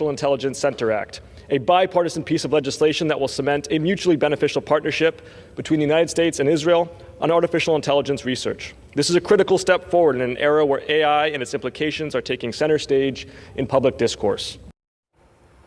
Intelligence Center Act, a bipartisan piece of legislation that will cement a mutually beneficial partnership between the United States and Israel on artificial intelligence research. This is a critical step forward in an era where AI and its implications are taking center stage in public discourse.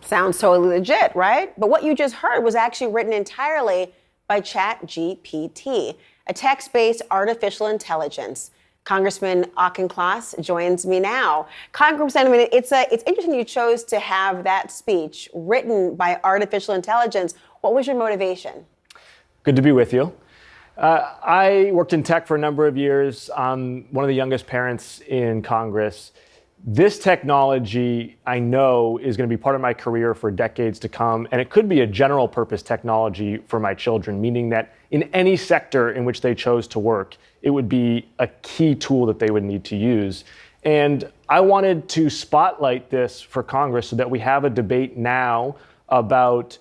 Sounds totally legit, right? But what you just heard was actually written entirely by ChatGPT, a text-based artificial intelligence. Congressman Auchincloss joins me now. Congressman, it's interesting you chose to have that speech written by artificial intelligence. What was your motivation? Good to be with you. I worked in tech for a number of years. I'm one of the youngest parents in Congress. This technology, I know, is going to be part of my career for decades to come, and it could be a general purpose technology for my children, meaning that in any sector in which they chose to work, it would be a key tool that they would need to use. And I wanted to spotlight this for Congress so that we have a debate now about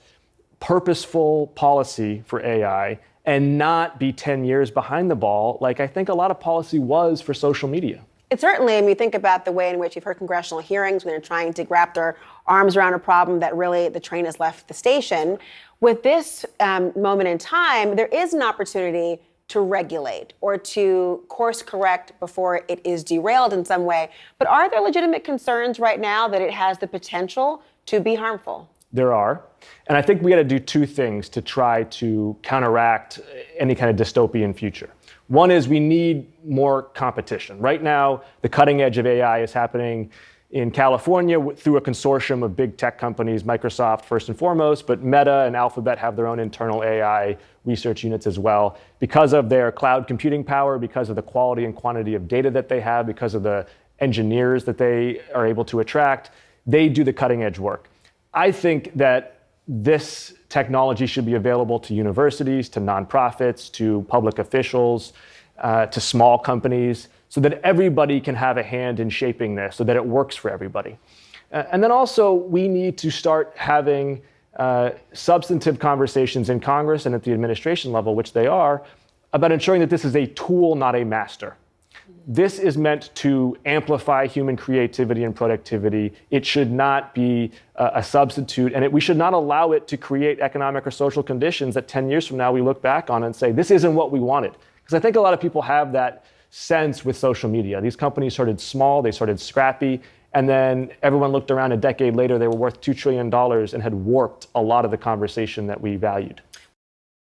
purposeful policy for AI and not be 10 years behind the ball like I think a lot of policy was for social media. It certainly, when you think about the way in which you've heard congressional hearings when they're trying to wrap their arms around a problem that really the train has left the station. With this moment in time, there is an opportunity to regulate or to course correct before it is derailed in some way. But are there legitimate concerns right now that it has the potential to be harmful? There are. And I think we got to do two things to try to counteract any kind of dystopian future. One is we need more competition. Right now, the cutting edge of AI is happening in California through a consortium of big tech companies, Microsoft first and foremost, but Meta and Alphabet have their own internal AI research units as well. Because of their cloud computing power, because of the quality and quantity of data that they have, because of the engineers that they are able to attract, they do the cutting edge work. I think that this technology should be available to universities, to nonprofits, to public officials, to small companies, so that everybody can have a hand in shaping this, so that it works for everybody. And then also, we need to start having substantive conversations in Congress and at the administration level, which they are, about ensuring that this is a tool, not a master. This is meant to amplify human creativity and productivity. It should not be a substitute, and we should not allow it to create economic or social conditions that 10 years from now we look back on and say, this isn't what we wanted. Because I think a lot of people have that sense with social media. These companies started small, they started scrappy, and then everyone looked around a decade later, they were worth $2 trillion and had warped a lot of the conversation that we valued.